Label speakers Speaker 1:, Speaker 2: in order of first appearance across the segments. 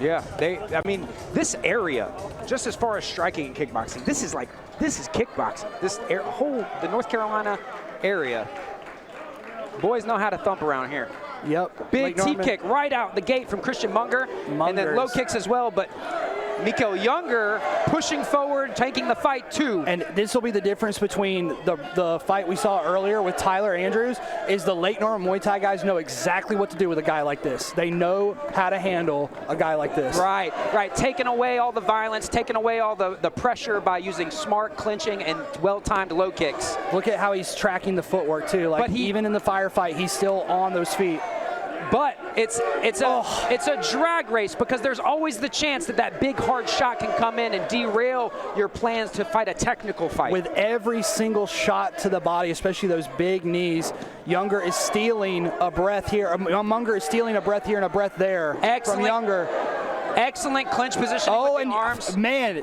Speaker 1: Yeah, I mean, this area, just as far as striking and kickboxing, this is kickboxing. The North Carolina area, boys know how to thump around here.
Speaker 2: Yep.
Speaker 1: Big T kick right out the gate from Christian Munger, and then low kicks as well, but Mikel Younger pushing forward, taking the fight too.
Speaker 2: And this will be the difference between the fight we saw earlier with Tyler Andrews, is the Lake Norman Muay Thai guys know exactly what to do with a guy like this. They know how to handle a guy like this.
Speaker 1: Right. Taking away all the violence, taking away all the pressure by using smart clinching and well-timed low kicks.
Speaker 2: Look at how he's tracking the footwork too. Like even in the firefight, he's still on those feet.
Speaker 1: But it's a drag race, because there's always the chance that big hard shot can come in and derail your plans to fight a technical fight.
Speaker 2: With every single shot to the body, especially those big knees, Younger is stealing a breath here. Munger is stealing a breath here and a breath there from Younger.
Speaker 1: Excellent clinch position with the arms.
Speaker 2: Man,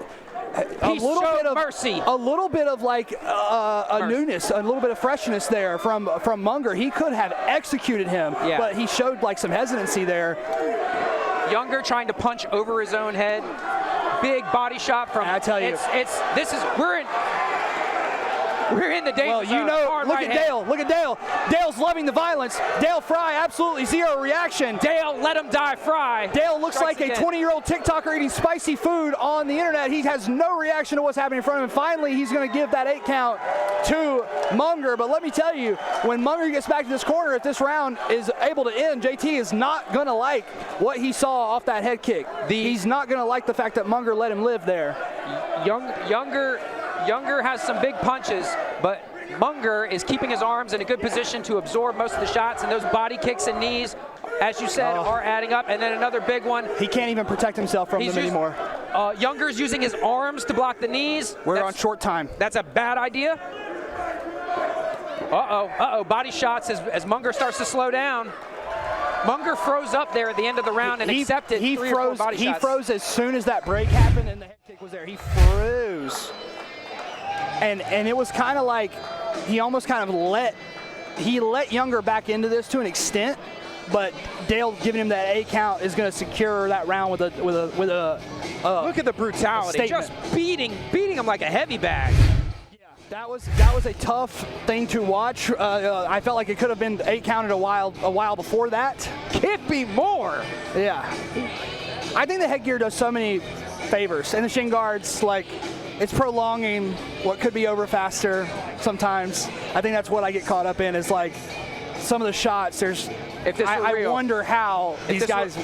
Speaker 1: a
Speaker 2: little bit of like a newness, a little bit of freshness there from Munger. He could have executed him, but he showed like some hesitancy there.
Speaker 1: Younger trying to punch over his own head. Big body shot from.
Speaker 2: I tell you,
Speaker 1: we're in the danger
Speaker 2: zone. Well, you know, look at Dale. Look at Dale. Dale's loving the violence. Dale Fry, absolutely zero reaction.
Speaker 1: Dale, let him die, Fry.
Speaker 2: Dale looks like a 20-year-old TikToker eating spicy food on the internet. He has no reaction to what's happening in front of him. Finally, he's going to give that 8 count to Munger. But let me tell you, when Munger gets back to this corner, if this round is able to end, JT is not going to like what he saw off that head kick. He's not going to like the fact that Munger let him live there.
Speaker 1: Younger has some big punches, but Munger is keeping his arms in a good position to absorb most of the shots, and those body kicks and knees, as you said, are adding up. And then another big one.
Speaker 2: He can't even protect himself from them anymore.
Speaker 1: Younger's using his arms to block the knees.
Speaker 2: We're on short time.
Speaker 1: That's a bad idea. Body shots as Munger starts to slow down. Munger froze up there at the end of the round and accepted three or four body shots.
Speaker 2: He froze as soon as that break happened and the head kick was there. He froze. And it was kind of like he almost kind of let Younger back into this to an extent, but Dale giving him that 8 count is going to secure that round with a
Speaker 1: look at the brutality, just beating him like a heavy bag.
Speaker 2: That was a tough thing to watch. I felt like it could have been 8 counted a while before that.
Speaker 1: Can't be more.
Speaker 2: Yeah, I think the headgear does so many favors, and the shin guards, like, it's prolonging what could be over faster sometimes. I think that's what I get caught up in, is like some of the shots. I wonder how these guys.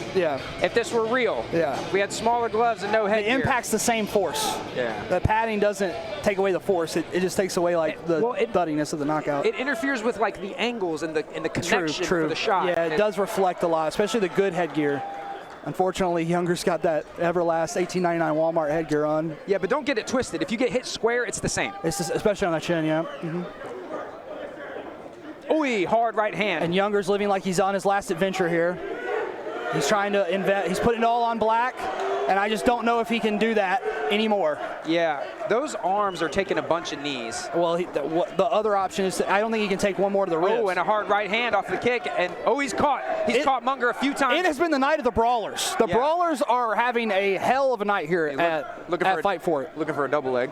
Speaker 1: If this were real. We had smaller gloves and no headgear.
Speaker 2: The impact's the same force. The padding doesn't take away the force. It just takes away like the thuddiness of the knockout.
Speaker 1: It interferes with like the angles and the connection for the shot.
Speaker 2: Yeah, it does reflect a lot, especially the good headgear. Unfortunately, Younger's got that Everlast $18.99 Walmart headgear on.
Speaker 1: Yeah, but don't get it twisted. If you get hit square, it's the same.
Speaker 2: It's just, especially on the chin, yeah.
Speaker 1: Ooh, hard right hand.
Speaker 2: And Younger's living like he's on his last adventure here. He's trying to invest. He's putting it all on black, and I just don't know if he can do that anymore.
Speaker 1: Yeah, those arms are taking a bunch of knees.
Speaker 2: Well, the other option is I don't think he can take one more to the ribs.
Speaker 1: Oh, and a hard right hand off the kick, and he's caught. He's caught Munger a few times.
Speaker 2: It has been the night of the brawlers. The brawlers are having a hell of a night here at Fight For It.
Speaker 1: Looking for a double leg.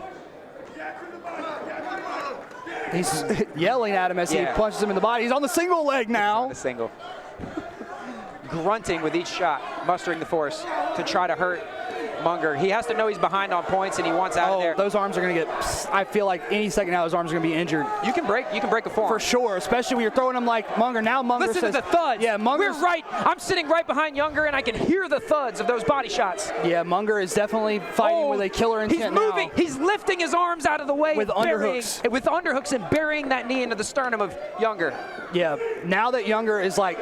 Speaker 2: He's yelling at him as he punches him in the body. He's on the single leg now.
Speaker 1: He's on the single. Grunting with each shot, mustering the force to try to hurt Munger. He has to know he's behind on points and he wants out of there.
Speaker 2: Those arms are going to get, I feel like any second now those arms are going to be injured.
Speaker 1: You can break a forearm.
Speaker 2: For sure, especially when you're throwing them like Munger. Now Munger
Speaker 1: Listen to the thuds.
Speaker 2: Yeah, Munger.
Speaker 1: We're right. I'm sitting right behind Younger and I can hear the thuds of those body shots.
Speaker 2: Yeah, Munger is definitely fighting with a killer intent now.
Speaker 1: He's moving. He's lifting his arms out of the way.
Speaker 2: With underhooks.
Speaker 1: With underhooks and burying that knee into the sternum of Younger.
Speaker 2: Yeah, now that Younger is like,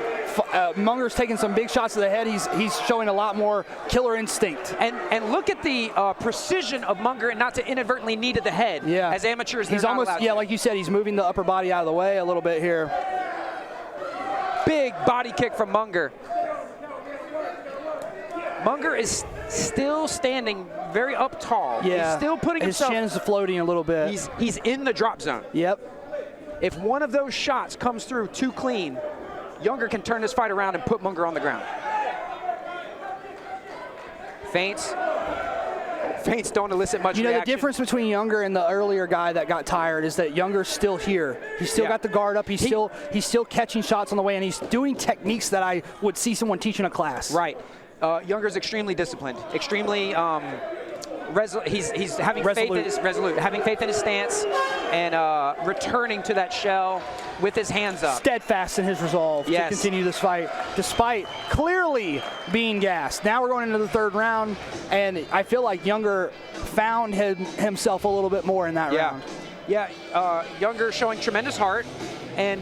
Speaker 2: Munger's taking some big shots to the head, he's showing a lot more killer instinct.
Speaker 1: And look at the precision of Munger, and not to inadvertently knee to the head.
Speaker 2: Yeah.
Speaker 1: As amateurs,
Speaker 2: he's almost, like you said, he's moving the upper body out of the way a little bit here.
Speaker 1: Big body kick from Munger. Munger is still standing very up tall.
Speaker 2: Yeah.
Speaker 1: He's still putting himself.
Speaker 2: His chin's floating a little bit.
Speaker 1: He's in the drop zone.
Speaker 2: Yep.
Speaker 1: If one of those shots comes through too clean, Younger can turn this fight around and put Munger on the ground. Feints don't elicit much
Speaker 2: You know,
Speaker 1: reaction.
Speaker 2: the difference between Younger and the earlier guy that got tired is that Younger's still here. He's still got the guard up. He's still catching shots on the way, and he's doing techniques that I would see someone teach in a class.
Speaker 1: Right. Younger's extremely disciplined, extremely he's having faith in his having faith in his stance, and returning to that shell with his hands up.
Speaker 2: Steadfast in his resolve to continue this fight, despite clearly being gassed. Now we're going into the third round, and I feel like Younger found himself a little bit more in that round.
Speaker 1: Yeah, Younger showing tremendous heart, and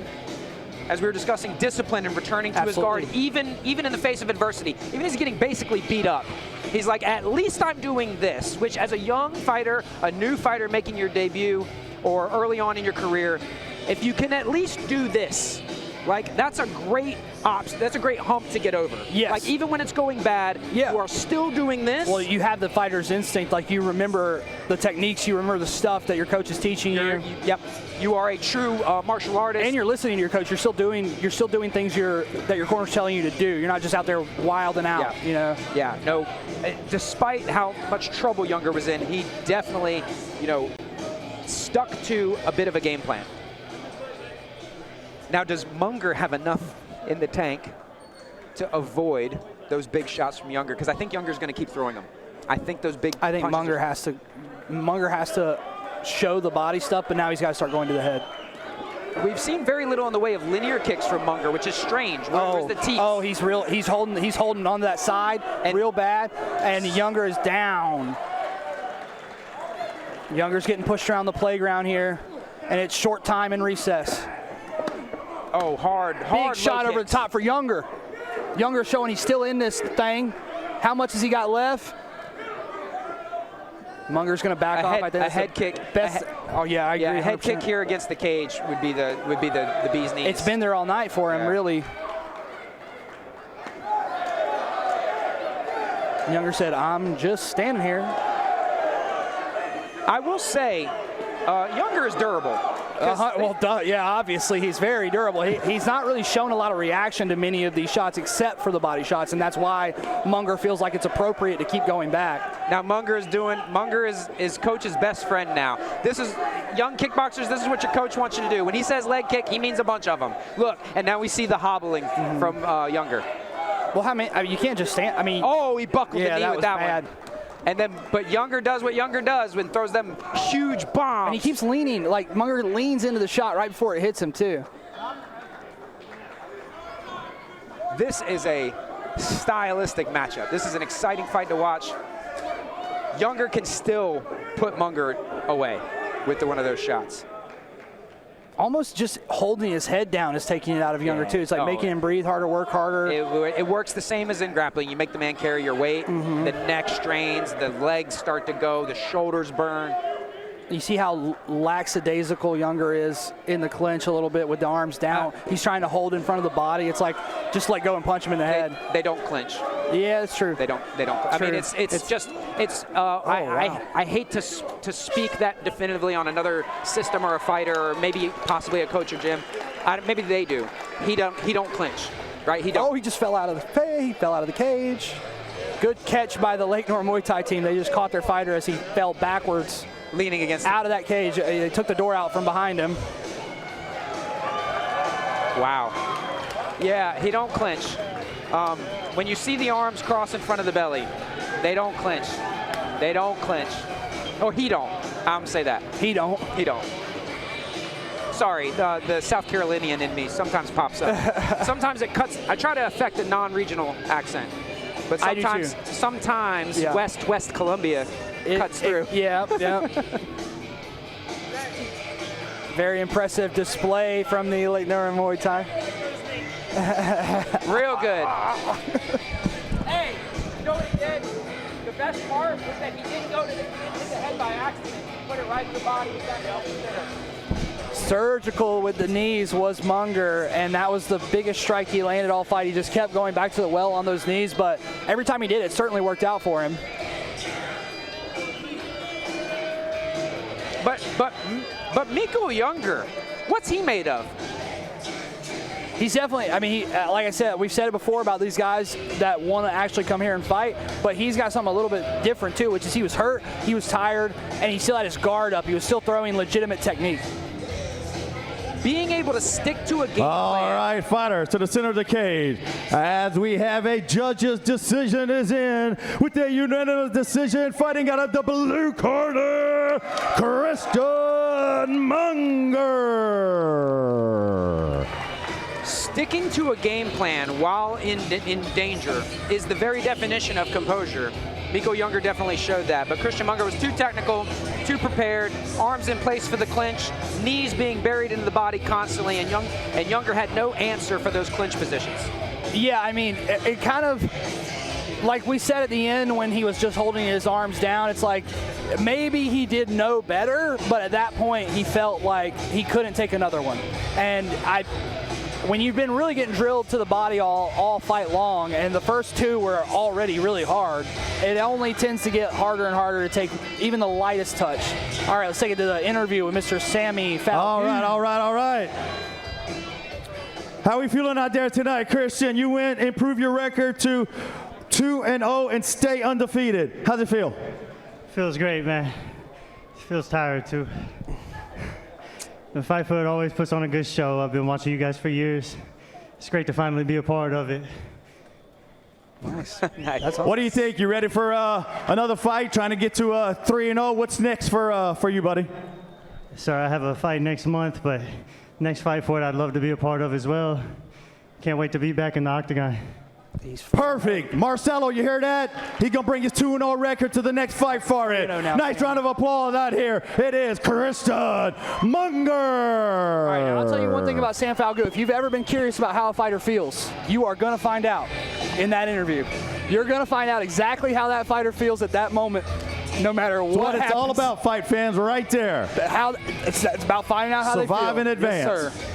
Speaker 1: as we were discussing, discipline and returning to his guard, even in the face of adversity, even as he's getting basically beat up. He's like, at least I'm doing this, which as a young fighter, a new fighter making your debut, or early on in your career, if you can at least do this, like, that's a great that's a great hump to get over.
Speaker 2: Yes.
Speaker 1: Like, even when it's going bad, you are still doing this.
Speaker 2: Well, you have the fighter's instinct. Like, you remember the techniques, you remember the stuff that your coach is teaching you.
Speaker 1: Yep. You are a true martial artist.
Speaker 2: And you're listening to your coach. You're still doing things that your corner's telling you to do. You're not just out there wilding out, you know?
Speaker 1: Yeah, no. Despite how much trouble Younger was in, he definitely, stuck to a bit of a game plan. Now, does Munger have enough in the tank to avoid those big shots from Younger? Because I think Younger's going to keep throwing them. I think those big
Speaker 2: I think Munger has to show the body stuff, but now he's got to start going to the head.
Speaker 1: We've seen very little in the way of linear kicks from Munger, which is strange. Where's the teeth?
Speaker 2: Oh, he's holding onto that side real bad, and Younger is down. Younger's getting pushed around the playground here, and it's short time in recess.
Speaker 1: Oh, hard
Speaker 2: Big shot over the top for Younger. Younger showing he's still in this thing. How much has he got left? Munger's going to back off. I think
Speaker 1: a head kick.
Speaker 2: Oh yeah, I agree.
Speaker 1: A head kick here against the cage would be the bee's knees.
Speaker 2: It's been there all night for him, really. Younger said, "I'm just standing here."
Speaker 1: I will say, Younger is durable.
Speaker 2: Yeah, obviously he's very durable. He's not really shown a lot of reaction to many of these shots except for the body shots, and that's why Munger feels like it's appropriate to keep going back.
Speaker 1: Now Munger is coach's best friend now. This is young kickboxers, this is what your coach wants you to do. When he says leg kick, he means a bunch of them. Look, and now we see the hobbling from Younger.
Speaker 2: Well, I mean, you can't just stand. I mean,
Speaker 1: he buckled the knee with that one. And then, but Younger does what Younger does when throws them huge bombs.
Speaker 2: And he keeps leaning, like Munger leans into the shot right before it hits him too.
Speaker 1: This is a stylistic matchup. This is an exciting fight to watch. Younger can still put Munger away with one of those shots.
Speaker 2: Almost just holding his head down is taking it out of Younger too. It's like making him breathe harder, work harder.
Speaker 1: It works the same as in grappling. You make the man carry your weight, the neck strains, the legs start to go, the shoulders burn.
Speaker 2: You see how lackadaisical Younger is in the clinch a little bit with the arms down. He's trying to hold in front of the body. It's like, just let go and punch him in the head.
Speaker 1: They don't clinch.
Speaker 2: Yeah, that's true.
Speaker 1: They don't. I mean, I hate to speak that definitively on another system or a fighter or maybe possibly a coach or gym. Maybe they do. He don't clinch, right? He don't.
Speaker 2: Oh, he just fell out of the cage. Good catch by the Lake North Muay Thai team. They just caught their fighter as he fell backwards.
Speaker 1: Leaning against
Speaker 2: out of that cage. They took the door out from behind him.
Speaker 1: Wow. Yeah, he don't clinch. When you see the arms cross in front of the belly, they don't clinch. They don't clinch. Or he don't. I'm say that.
Speaker 2: He don't.
Speaker 1: He don't. Sorry, the South Carolinian in me sometimes pops up. Sometimes it cuts. I try to affect a non-regional accent, but sometimes West Columbia cuts through.
Speaker 2: Yeah. Very impressive display from the Lake North Muay Thai.
Speaker 1: Real good.
Speaker 3: Hey, you know what he did? The best part was that he didn't hit the head by accident. He put it right in the body.
Speaker 2: Surgical with the knees was Munger, and that was the biggest strike he landed all fight. He just kept going back to the well on those knees, but every time he did, it certainly worked out for him.
Speaker 1: But Mikel Younger, what's he made of?
Speaker 2: He's definitely, I mean, like I said, we've said it before about these guys that want to actually come here and fight, but he's got something a little bit different too, which is he was hurt, he was tired, and he still had his guard up. He was still throwing legitimate technique.
Speaker 1: Being able to stick to a game plan.
Speaker 4: All right, fighters, to the center of the cage. As we have a judge's decision is in with a unanimous decision, fighting out of the blue corner, Christian Munger.
Speaker 1: Sticking to a game plan while in danger is the very definition of composure. Mikel Younger definitely showed that, but Christian Munger was too technical, too prepared, arms in place for the clinch, knees being buried into the body constantly, and Younger had no answer for those clinch positions.
Speaker 2: Yeah, I mean, it kind of, like we said at the end when he was just holding his arms down, it's like maybe he did know better, but at that point he felt like he couldn't take another one. And when you've been really getting drilled to the body all fight long, and the first two were already really hard, it only tends to get harder and harder to take even the lightest touch. All right, let's take it to the interview with Mr. Sammy Falcon.
Speaker 4: All right. How are we feeling out there tonight, Christian? You went, improve your record to 2-0 and stay undefeated. How's it feel?
Speaker 5: Feels great, man. Feels tired too. The Fight Foot always puts on a good show. I've been watching you guys for years. It's great to finally be a part of it.
Speaker 2: Nice.
Speaker 1: Nice.
Speaker 4: What do you think? You ready for another fight? Trying to get to 3-0. What's next for you, buddy?
Speaker 5: Sir, I have a fight next month, but next Fight Foot I'd love to be a part of as well. Can't wait to be back in the octagon.
Speaker 4: Perfect. Marcelo, you hear that? He's going to bring his 2-0 record to the next fight for it. Nice round of applause out here. It is Christian Munger.
Speaker 2: All right, now I'll tell you one thing about Sam Falcon. If you've ever been curious about how a fighter feels, you are going to find out in that interview. You're going to find out exactly how that fighter feels at that moment, no matter what happens.
Speaker 4: It's all about, fight fans, right there.
Speaker 2: It's about finding out how they feel.
Speaker 4: Survive in advance.
Speaker 2: Yes, sir.